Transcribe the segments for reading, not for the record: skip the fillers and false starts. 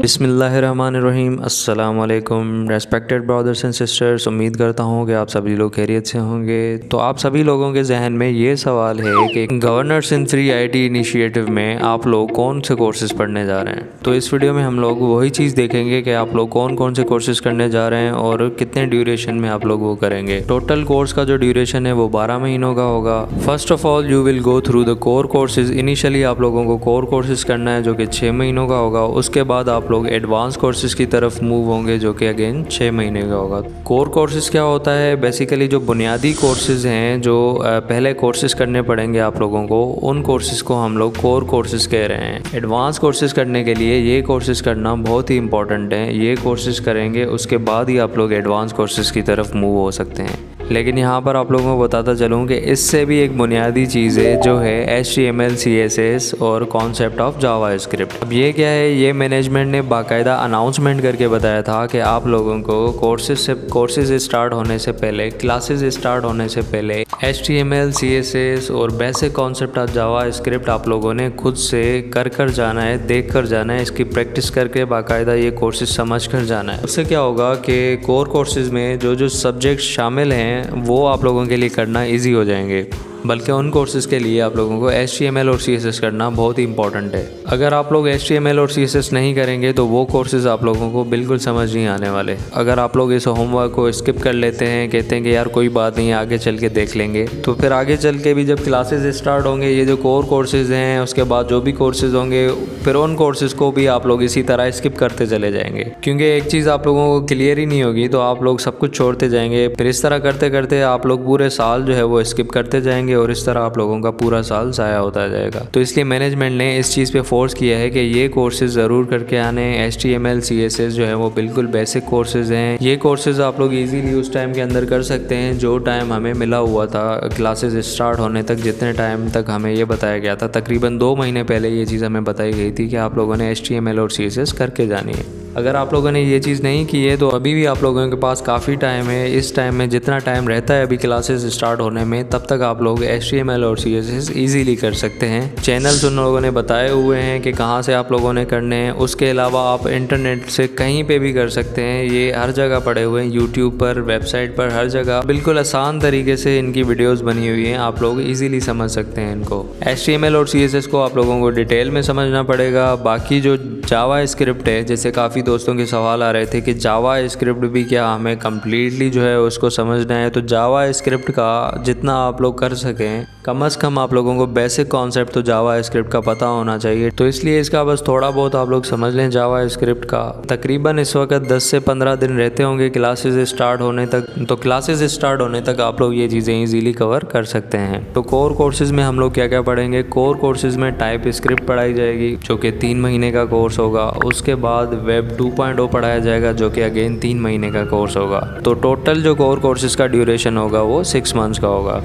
बिस्मिल्लाहिर्रहमानिर्रहीम। अस्सलाम वालेकुम रेस्पेक्टेड ब्रदर्स एंड सिस्टर्स। उम्मीद करता हूँ कि आप सभी लोग खैरियत से होंगे। तो आप सभी लोगों के जहन में ये सवाल है कि governors in free IT initiative में आप लोग कौन से कोर्सेज़ पढ़ने जा रहे हैं। तो इस वीडियो में हम लोग वही चीज़ देखेंगे कि आप लोग कौन कौन से कोर्सेज़ करने जा रहे हैं और कितने ड्यूरेशन में आप लोग वो करेंगे। टोटल कोर्स का जो ड्यूरेशन है वो 12 महीनों का होगा। First of all you will go through the core courses. Initially आप लोगों को कोर कोर्सेज करना है जो कि 6 महीनों का होगा। उसके बाद आप लोग एडवांस कोर्सेज की तरफ मूव होंगे जो कि अगेन 6 महीने का होगा। कोर कोर्सेज क्या होता है? बेसिकली जो बुनियादी कोर्सेज हैं, जो पहले कोर्सेज करने पड़ेंगे आप लोगों को, उन कोर्सेज को हम लोग कोर कोर्सेज कह रहे हैं। एडवांस कोर्सेज करने के लिए ये कोर्सेज करना बहुत ही इंपॉर्टेंट है। ये कोर्सेज करेंगे उसके बाद ही आप लोग एडवांस कोर्सेज की तरफ मूव हो सकते हैं। लेकिन यहाँ पर आप लोगों को बताता चलूँ कि इससे भी एक बुनियादी चीज़ है जो है HTML CSS और कॉन्सेप्ट ऑफ जावास्क्रिप्ट। अब ये क्या है? ये मैनेजमेंट ने बाकायदा अनाउंसमेंट करके बताया था कि आप लोगों को कोर्सेज स्टार्ट होने से पहले, क्लासेस स्टार्ट होने से पहले HTML CSS और बेसिक कॉन्सेप्ट ऑफ जावास्क्रिप्ट आप लोगों ने खुद से कर जाना है, देख कर जाना है, इसकी प्रैक्टिस करके बाकायदा ये कोर्सेज समझ कर जाना है। उससे क्या होगा कि कोर कोर्सेज में जो सब्जेक्ट शामिल हैं वो आप लोगों के लिए करना इजी हो जाएंगे। बल्कि उन कोर्सेज़ के लिए आप लोगों को HTML और CSS करना बहुत ही इंपॉर्टेंट है। अगर आप लोग HTML और CSS नहीं करेंगे तो वो कोर्सेज़ आप लोगों को बिल्कुल समझ नहीं आने वाले। अगर आप लोग इस होमवर्क को स्किप कर लेते हैं, कहते हैं कि यार कोई बात नहीं आगे चल के देख लेंगे, तो फिर आगे चल के भी जब क्लासेस स्टार्ट होंगे, ये जो कोर कोर्सेज़ हैं, उसके बाद जो भी कोर्सेज़ होंगे, फिर उन कोर्सेज़ को भी आप लोग इसी तरह स्किप करते चले जाएंगे। क्योंकि एक चीज़ आप लोगों को क्लियर ही नहीं होगी तो आप लोग सब कुछ छोड़ते जाएंगे। फिर इस तरह करते करते आप लोग पूरे साल जो है वो स्किप करते जाएंगे और इस तरह आप लोगों का पूरा साल ज़ाया होता जाएगा। तो इसलिए मैनेजमेंट ने इस चीज़ पे फोर्स किया है कि ये कोर्सेज ज़रूर करके आने। HTML CSS जो है वो बिल्कुल बेसिक कोर्सेज हैं। ये कोर्सेज आप लोग इजीली उस टाइम के अंदर कर सकते हैं जो टाइम हमें मिला हुआ था क्लासेज स्टार्ट होने तक। जितने टाइम तक हमें ये बताया गया था, तकरीबन 2 महीने पहले ये चीज़ हमें बताई गई थी कि आप लोगों ने HTML और CSS करके जानी है। अगर आप लोगों ने ये चीज़ नहीं की है तो अभी भी आप लोगों के पास काफ़ी टाइम है। इस टाइम में जितना टाइम रहता है अभी क्लासेस स्टार्ट होने में, तब तक आप लोग HTML और CSS ईजीली कर सकते हैं। चैनल्स उन लोगों ने बताए हुए हैं कि कहाँ से आप लोगों ने करने हैं। उसके अलावा आप इंटरनेट से कहीं पे भी कर सकते हैं। ये हर जगह पड़े हुए हैं, यूट्यूब पर, वेबसाइट पर, हर जगह बिल्कुल आसान तरीके से इनकी वीडियोज़ बनी हुई हैं। आप लोग ईजीली समझ सकते हैं इनको। HTML और CSS को आप लोगों को डिटेल में समझना पड़ेगा। बाकी जो जावास्क्रिप्ट है, जैसे काफ़ी दोस्तों के सवाल आ रहे थे कि जावास्क्रिप्ट भी क्या हमें कम्प्लीटली जो है उसको समझना है, तो जावास्क्रिप्ट का जितना आप लोग कर सकें, कम से कम आप लोगों को बेसिक कॉन्सेप्ट तो जावास्क्रिप्ट का पता होना चाहिए। तो इसलिए इसका बस थोड़ा बहुत आप लोग समझ लें जावास्क्रिप्ट का। तकरीबन इस वक्त 10 से 15 दिन रहते होंगे क्लासेस स्टार्ट होने तक। तो क्लासेस स्टार्ट होने तक आप लोग ये चीज़ें ईजीली कवर कर सकते हैं। तो कोर कोर्सेज में हम लोग क्या क्या पढ़ेंगे? कोर कोर्सेज में टाइप स्क्रिप्ट पढ़ाई जाएगी जो कि 3 महीने का कोर्स होगा। उसके बाद वेब 2.0 पढ़ाया जाएगा जो कि अगेन 3 महीने का कोर्स होगा। तो टोटल जो कोर कोर्सेज का ड्यूरेशन होगा वो 6 मंथ्स का होगा।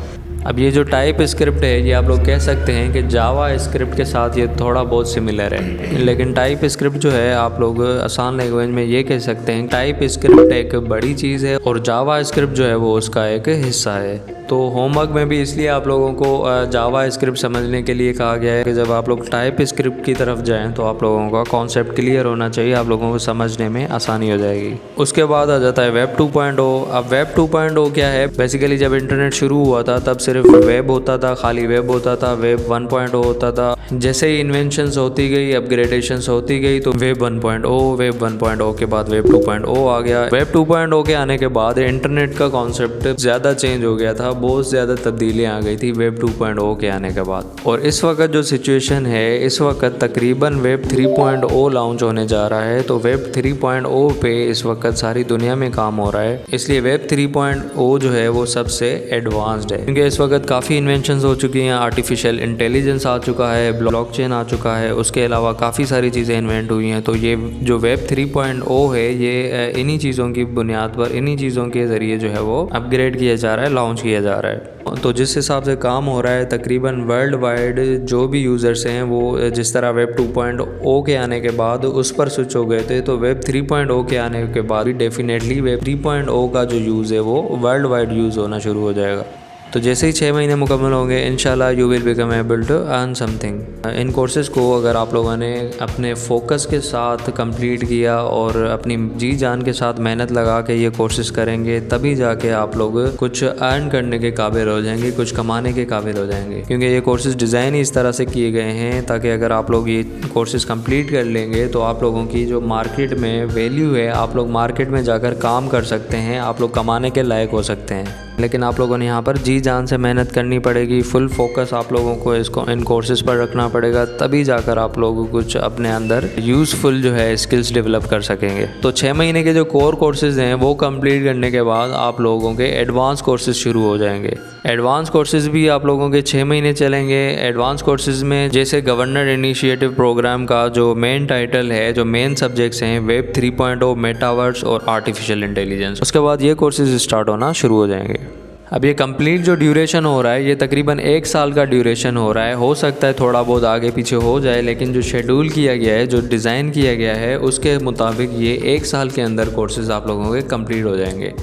अब ये जो टाइप स्क्रिप्ट है, ये आप लोग कह सकते हैं कि जावा स्क्रिप्ट के साथ ये थोड़ा बहुत सिमिलर है। लेकिन टाइप स्क्रिप्ट जो है, आप लोग आसान लैंग्वेज में ये कह सकते हैं, टाइप स्क्रिप्ट एक बड़ी चीज़ है और जावा स्क्रिप्ट जो है वो उसका एक हिस्सा है। तो होमवर्क में भी इसलिए आप लोगों को जावा स्क्रिप्ट समझने के लिए कहा गया है कि जब आप लोग टाइप स्क्रिप्ट की तरफ जाएं तो आप लोगों का कॉन्सेप्ट क्लियर होना चाहिए, आप लोगों को समझने में आसानी हो जाएगी। उसके बाद आ जाता है वेब 2.0। अब वेब 2.0 क्या है? बेसिकली जब इंटरनेट शुरू हुआ था तब सिर्फ वेब होता था, खाली वेब होता था। वेब 1.0 होता था। जैसे ही इन्वेंशंस होती गई, अपग्रेडेशंस होती गई, तो वेब 1.0 के बाद वेब 2.0 आ गया। वेब 2.0 के आने के बाद इंटरनेट का कॉन्सेप्ट ज़्यादा चेंज हो गया था, बहुत ज़्यादा तब्दीलियाँ आ गई थी वेब 2.0 के आने के बाद। और इस वक्त जो सिचुएशन है, इस वक्त तकरीबन वेब 3.0 लॉन्च होने जा रहा है। तो वेब 3.0 पे इस वक्त सारी दुनिया में काम हो रहा है। इसलिए वेब 3.0 जो है वो सबसे एडवांस्ड है, क्योंकि इस वक्त काफ़ी इन्वेंशंस हो चुकी हैं। आर्टिफिशियल इंटेलिजेंस आ चुका है, ब्लॉकचेन आ चुका है, उसके अलावा काफ़ी सारी चीज़ें इन्वेंट हुई हैं। तो ये जो वेब 3.0 है, ये इन्हीं चीज़ों की बुनियाद पर, इन्हीं चीज़ों के ज़रिए जो है वो अपग्रेड किया जा रहा है, लॉन्च किया जा रहा है। तो जिस हिसाब से काम हो रहा है, तकरीबन वर्ल्ड वाइड जो भी यूज़र्स हैं वो जिस तरह वेब 2.0 के आने के बाद उस पर स्विच हो गए थे, तो वेब 3.0 के आने के बाद भी डेफिनेटली वेब 3.0 का जो यूज़ है वो वर्ल्ड वाइड यूज़ होना शुरू हो जाएगा। तो जैसे ही 6 महीने मुकम्मल होंगे इंशाल्लाह you will become able to earn something. इन कोर्सेज़ को अगर आप लोगों ने अपने फोकस के साथ कंप्लीट किया और अपनी जी जान के साथ मेहनत लगा के ये कोर्सेज़ करेंगे, तभी जाके आप लोग कुछ अर्न करने के काबिल हो जाएंगे, कुछ कमाने के काबिल हो जाएंगे। क्योंकि ये कोर्सेज़ डिज़ाइन ही इस तरह से किए गए हैं ताकि अगर आप लोग ये कोर्सेज़ कंप्लीट कर लेंगे तो आप लोगों की जो मार्केट में वैल्यू है, आप लोग मार्केट में जाकर काम कर सकते हैं, आप लोग कमाने के लायक हो सकते हैं। लेकिन आप लोगों ने यहाँ पर जी जान से मेहनत करनी पड़ेगी, फुल फोकस आप लोगों को इन कोर्सेज़ पर रखना पड़ेगा, तभी जाकर आप लोग कुछ अपने अंदर यूज़फुल जो है स्किल्स डेवलप कर सकेंगे। तो 6 महीने के जो कोर कोर्सेज़ हैं वो कंप्लीट करने के बाद आप लोगों के एडवांस कोर्सेज़ शुरू हो जाएंगे। एडवांस कोर्सेज़ भी आप लोगों के 6 महीने चलेंगे। एडवांस कोर्सेज़ में जैसे गवर्नर इनिशिएटिव प्रोग्राम का जो मेन टाइटल है, जो मेन सब्जेक्ट्स हैं, वेब 3.0, मेटावर्स और आर्टिफिशियल इंटेलिजेंस, उसके बाद ये कोर्सेज़ स्टार्ट होना शुरू हो जाएंगे। अब ये कंप्लीट जो ड्यूरेशन हो रहा है ये तकरीबन 1 साल का ड्यूरेशन हो रहा है। हो सकता है थोड़ा बहुत आगे पीछे हो जाए, लेकिन जो शेड्यूल किया गया है, जो डिज़ाइन किया गया है, उसके मुताबिक ये 1 साल के अंदर कोर्सेज़ आप लोगों के कंप्लीट हो जाएंगे।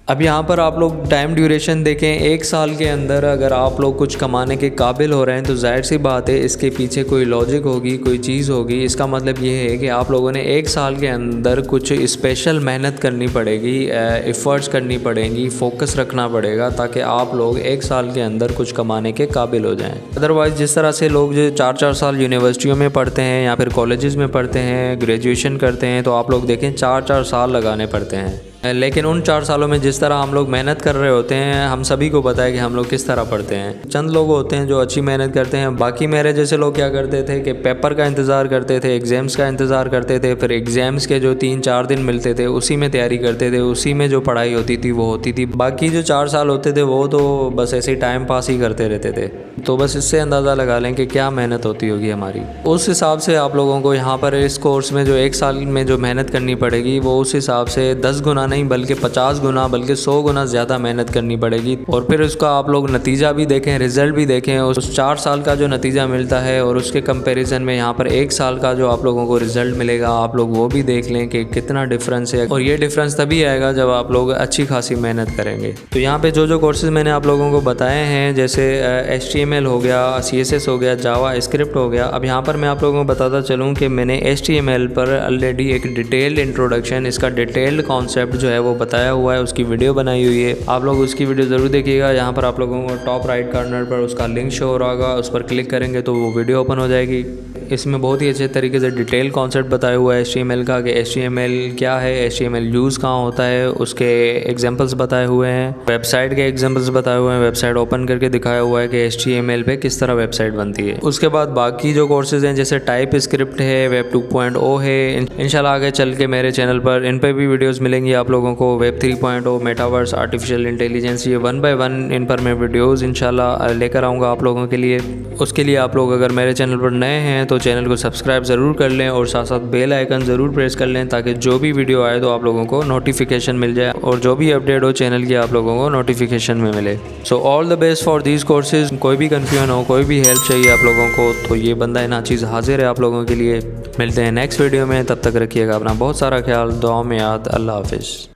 अब यहाँ पर आप लोग टाइम ड्यूरेशन देखें, 1 साल के अंदर अगर आप लोग कुछ कमाने के काबिल हो रहे हैं तो जाहिर सी बात है इसके पीछे कोई लॉजिक होगी, कोई चीज़ होगी। इसका मतलब ये है कि आप लोगों ने 1 साल के अंदर कुछ स्पेशल मेहनत करनी पड़ेगी, एफ़र्ट्स करनी पड़ेंगी, फोकस रखना पड़ेगा ताकि आप लोग 1 साल के अंदर कुछ कमाने के काबिल हो जाएँ। अदरवाइज़ जिस तरह से लोग जो 4-4 साल यूनिवर्सिटियों में पढ़ते हैं या फिर कॉलेजेस में पढ़ते हैं, ग्रेजुएशन करते हैं, तो आप लोग देखें 4-4 साल लगाने पड़ते हैं। लेकिन उन 4 सालों में जिस तरह हम लोग मेहनत कर रहे होते हैं, हम सभी को पता है कि हम लोग किस तरह पढ़ते हैं। चंद लोग होते हैं जो अच्छी मेहनत करते हैं, बाकी मेरे जैसे लोग क्या करते थे कि पेपर का इंतज़ार करते थे, एग्ज़ाम्स का इंतज़ार करते थे, फिर एग्ज़ाम्स के जो 3-4 दिन मिलते थे उसी में तैयारी करते थे, उसी में जो पढ़ाई होती थी वो होती थी। बाकी जो 4 साल होते थे वो तो बस ऐसे ही टाइम पास ही करते रहते थे। तो बस इससे अंदाज़ा लगा लें कि क्या मेहनत होती होगी हमारी। उस हिसाब से आप लोगों को यहाँ पर इस कोर्स में जो 1 साल में जो मेहनत करनी पड़ेगी वो उस हिसाब से 10 गुना नहीं बल्कि 50 गुना बल्कि 100 गुना ज़्यादा मेहनत करनी पड़ेगी। और फिर उसका आप लोग नतीजा भी देखें, रिज़ल्ट भी देखें। उस 4 साल का जो नतीजा मिलता है और उसके कंपैरिजन में यहाँ पर 1 साल का जो आप लोगों को रिज़ल्ट मिलेगा, आप लोग वो भी देख लें कि कितना डिफरेंस है। और ये डिफरेंस तभी आएगा जब आप लोग अच्छी खासी मेहनत करेंगे। तो यहाँ पे जो कोर्सेज़ मैंने आप लोगों को बताए हैं, जैसे HTML हो गया, CSS हो गया, जावा स्क्रिप्ट हो गया। अब यहाँ पर मैं आप लोगों को बताता चलूँ कि मैंने HTML पर ऑलरेडी एक डिटेल्ड इंट्रोडक्शन, इसका डिटेल्ड कॉन्सेप्ट जो है वो बताया हुआ है, उसकी वीडियो बनाई हुई है। आप लोग उसकी वीडियो ज़रूर देखिएगा। यहाँ पर आप लोगों को टॉप राइट कॉर्नर पर उसका लिंक शो हो रहा होगा, उस पर क्लिक करेंगे तो वो वीडियो ओपन हो जाएगी। इसमें बहुत ही अच्छे तरीके से डिटेल कॉन्सेप्ट बताया हुआ है HTML का, कि HTML क्या है, HTML यूज़ कहाँ होता है, उसके एग्जांपल्स बताए हुए हैं, वेबसाइट के एग्जांपल्स बताए हुए हैं, वेबसाइट ओपन करके दिखाया हुआ है कि HTML पे किस तरह वेबसाइट बनती है। उसके बाद बाकी जो कोर्सेज़ हैं जैसे टाइप स्क्रिप्ट है, वेब 2.0 है, इंशाल्लाह आगे चल के मेरे चैनल पर इन पर भी वीडियोज़ मिलेंगी आप लोगों को। वेब 3.0, मेटावर्स, आर्टिफिशियल इंटेलिजेंस, ये 1 बाय 1 इन पर मैं वीडियोज़ इंशाल्लाह लेकर आऊँगा आप लोगों के लिए। उसके लिए आप लोग अगर मेरे चैनल पर नए हैं तो चैनल को सब्सक्राइब ज़रूर कर लें और साथ साथ बेल आइकन ज़रूर प्रेस कर लें ताकि जो भी वीडियो आए तो आप लोगों को नोटिफिकेशन मिल जाए और जो भी अपडेट हो चैनल की आप लोगों को नोटिफिकेशन में मिले। So all the best for these courses. कोई भी कन्फ्यूजन हो, कोई भी हेल्प चाहिए आप लोगों को, तो ये बंदा है ना चीज़ हाजिर है आप लोगों के लिए। मिलते हैं नेक्स्ट वीडियो में, तब तक रखिएगा अपना बहुत सारा ख्याल, दुआ में याद। अल्लाह हाफिज़।